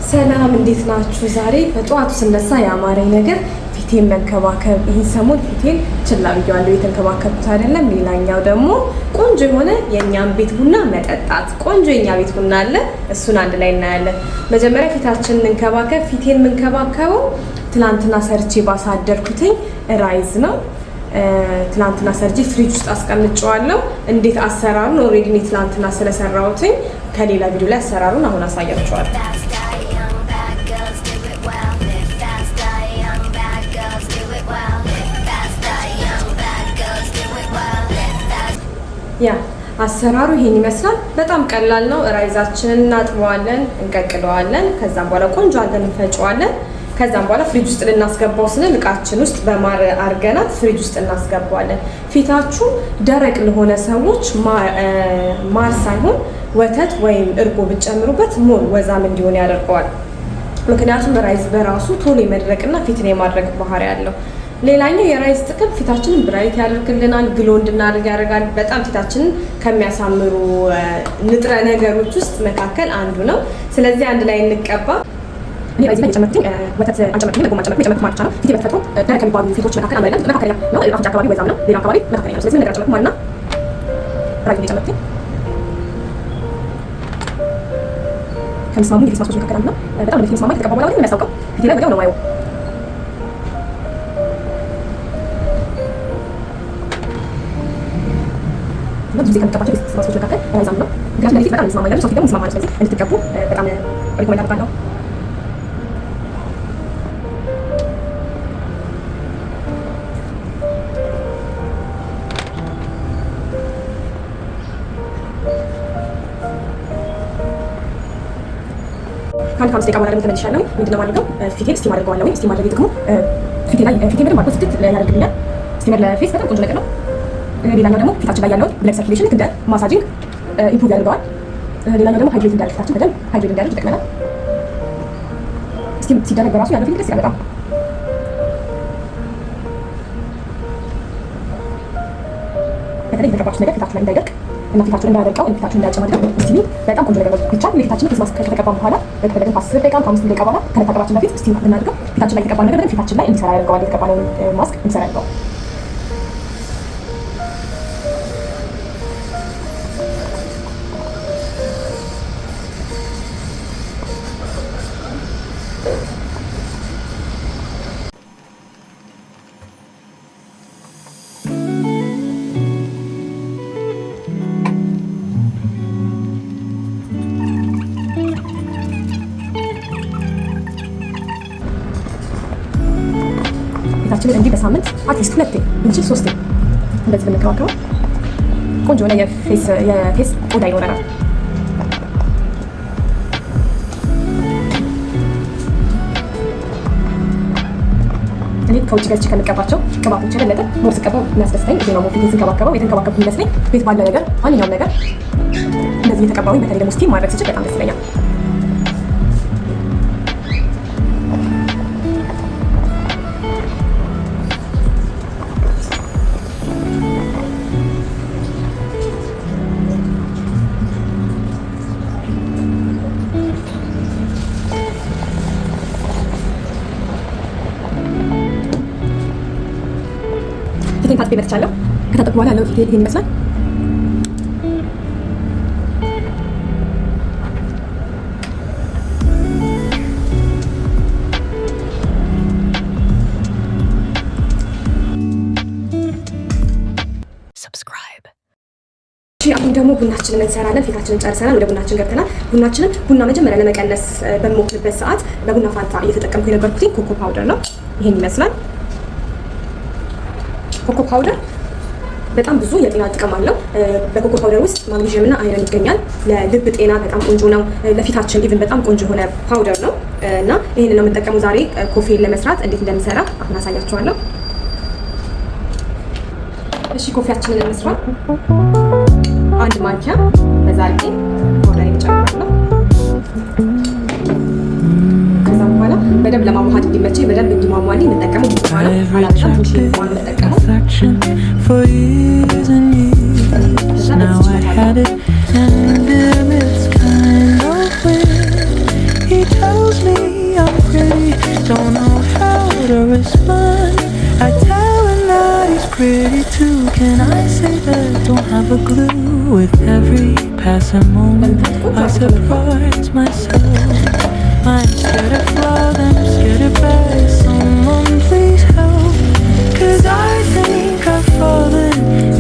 ሰላም እንዴት ናችሁ? ዛሬ በጠዋቱ ስነሳ ያማረኝ ነገር ፊቴን መንከባከብ። ይህን ሰሞን ፊቴን ችላ ብያለሁ፣ የተንከባከብኩት አይደለም። ሌላኛው ደግሞ ቆንጆ የሆነ የእኛም ቤት ቡና መጠጣት። ቆንጆ የእኛ ቤት ቡና አለ፣ እሱን አንድ ላይ እናያለን። መጀመሪያ ፊታችንን እንከባከብ። ፊቴን የምንከባከበው ትላንትና ሰርቼ ባሳደርኩትኝ ራይዝ ነው። ትላንትና ሰርቼ ፍሪጅ ውስጥ አስቀምጨዋለሁ። እንዴት አሰራሩን ኦልሬዲ እኔ ትላንትና ስለሰራሁትኝ ከሌላ ቪዲዮ ላይ አሰራሩን አሁን አሳያችኋለሁ። ያ አሰራሩ ይሄን ይመስላል። በጣም ቀላል ነው። ራይዛችንን እናጥበዋለን፣ እንቀቅለዋለን። ከዛም በኋላ ቆንጆ አድርገን እንፈጨዋለን። ከዛም በኋላ ፍሪጅ ውስጥ ልናስገባው ስንል እቃችን ውስጥ በማር አርገናት ፍሪጅ ውስጥ እናስገባዋለን። ፊታችሁ ደረቅ ለሆነ ሰዎች ማር ሳይሆን ወተት ወይም እርጎ ብትጨምሩበት ሞር ወዛም እንዲሆን ያደርገዋል። ምክንያቱም ራይዝ በራሱ ቶሎ የመድረቅና ፊትን የማድረቅ ባህሪ ያለው። ሌላኛው የራይዝ ጥቅም ፊታችንን ብራይት ያደርግልናል፣ ግሎ እንድናደርግ ያደርጋል። በጣም ፊታችንን ከሚያሳምሩ ንጥረ ነገሮች ውስጥ መካከል አንዱ ነው። ስለዚህ አንድ ላይ እንቀባ። እኔ ራይዝ ላይ የጨመርኩት ወተት አንጨመርኩኝ፣ ደግሞ አንጨመርኩኝ የጨመርኩት ማለት ነው። ፊቴ በተፈጥሮ ደረቅ ከሚባሉ ፊቶች መካከል አንዱ ነው። መካከለኛ ነው። አፍንጫ አካባቢ ወዛም ነው፣ ሌላ አካባቢ መካከለኛ ነው። ስለዚህ ነገር አንጨመርኩ ማለት ነው። ራይዝ ላይ የጨመርኩት ከሚስማሙ የፊት ማስኮች መካከል አንዱ ነው። በጣም ለፊት ሚስማማ የተቀባው በኋላ የሚያስታውቀው ፊቴ ላይ ወዲያው ነው ማየው። ብዙ ጊዜ ከሚቀባቸው የፊት ማስኮች መካከል ራይዝ አንዱ ነው። ምክንያቱም ለፊት በጣም የሚስማማ ያለው ሰው ፊት ደግሞ የሚስማማ ነው። ስለዚህ እንድትቀቡ በጣም ሪኮመንድ አደርጋለሁ። ከአንድ ከአምስት ደቂቃ በኋላ ደግሞ ተመልሻለሁ። ምንድነው የማደርገው? ፊቴን ስቲም አድርገዋለሁ። ስቲም ማድረግ ጥቅሙ ፊቴ በደንብ አድርጎ ስድት ያደርግልኛል። ስቲመር ለፌስ በጣም ቆንጆ ነገር ነው። ሌላኛው ደግሞ ፊታችን ላይ ያለውን ብለድ ሰርኩሌሽን እንደ ማሳጂንግ ኢምፕሩቭ ያደርገዋል። ሌላኛው ደግሞ ሃይድሬት እንዲያደርግ ፊታችን በደንብ ሃይድሬት እንዲያደርግ ይጠቅመናል። ስቲም ሲደረግ በራሱ ያለው ፊት ደስ ይላል በጣም። በተለይ የተቀባችሁት ነገር ፊታችሁ ላይ እንዳይደርቅ እና ፊታችሁን እንዳያደርቀው ፊታችሁን እንዳያጨማድቅ ስቲም በጣም ቆንጆ ነገር ነው። ብቻ ፊታችንን ፌስ ማስክ ከተቀባ በኋላ በደንብ 10 ደቂቃ 5 ደቂቃ በኋላ ከመታጠባችን በፊት ስቲም ብናደርገው ፊታችን ላይ የተቀባው ነገር በደንብ ፊታችን ላይ እንዲሰራ ያደርገዋል። የተቀባነው ማስክ እንዲሰራ ያደርገዋል። ፊታችንን እንዲህ በሳምንት አትሊስት 2 እንጂ 3 እንደዚህ ብንከባከበው ቆንጆ የሆነ የፌስ ቆዳ ይኖረናል። እኔ ከውጭ ገዝቼ ከምቀባቸው ቅባቶች የበለጠ ሞር ስቀባው የሚያስደስተኝ ይሄ ነው። ፊቴን ስንከባከበው የተንከባከብኩ የሚመስለኝ ቤት ባለ ነገር ማንኛውም ነገር እንደዚህ የተቀባሁኝ። በተለይ ደግሞ ስቲም ማድረግ ስችል በጣም ደስ ይለኛል። ፊቴን ታጥቤ መጥቻለሁ። ከታጠብኩ በኋላ ያለው ፊቴ ይሄን ይመስላል። አሁን ደግሞ ቡናችንን እንሰራለን። ፊታችንን ጨርሰናል፣ ወደ ቡናችን ገብተናል። ቡና መጀመሪያ ለመቀነስ በምሞክርበት ሰዓት በቡና ፋንታ እየተጠቀምኩ የነበርኩት ኮኮ ፓውደር ነው። ይሄን ይመስላል። ኮኮ ፓውደር በጣም ብዙ የጤና ጥቅም አለው። በኮኮ ፓውደር ውስጥ ማግኒዥየም እና አይረን ይገኛል። ለልብ ጤና በጣም ቆንጆ ነው። ለፊታችን ኢቭን በጣም ቆንጆ የሆነ ፓውደር ነው እና ይሄንን ነው የምጠቀመው ዛሬ ኮፊን ለመስራት እንዴት እንደምሰራ አሁን አሳያችኋለሁ። እሺ ኮፊያችንን እንስራ። አንድ ማንኪያ በዛ አድርጌ ፓውደር እንጨምራለሁ። ከዛ በኋላ በደንብ ለማዋሃድ እንዲመቸኝ በደንብ እንዲሟሟልኝ እንጠቀመው ይችላል። አላጣም ትንሽ ነው እንጠቀመው። Now I had it and it's kind of weird pretty too. Can I say that? Don't have a clue. With every passing moment, I surprise myself. I'm scared of love, I'm scared of bad. Someone please help. 'Cause I think I've fallen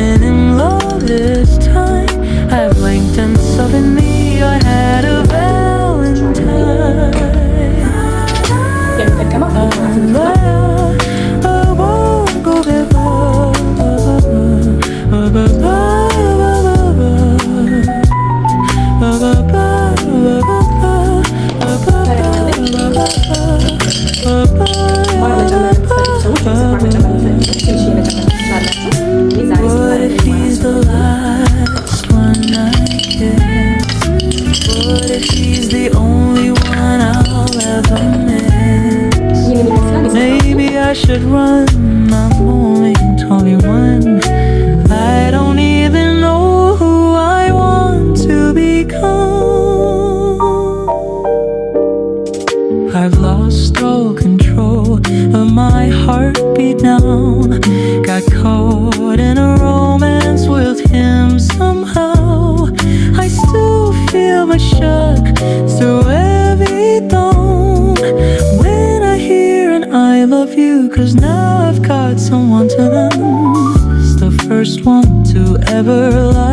and in love this time. I blinked and suddenly I had a Valentine. I won't go back. What if he's the last one I kiss? What if he's the only one I'll ever miss? Maybe I should run, I'm only 21. I don't even know who I want to become. I've lost all control of my heartbeat now. Got caught in a romance with him somehow. I still feel my shock through every dawn when I hear an I love you. 'Cause now I've got someone to love. It's the first one to ever love.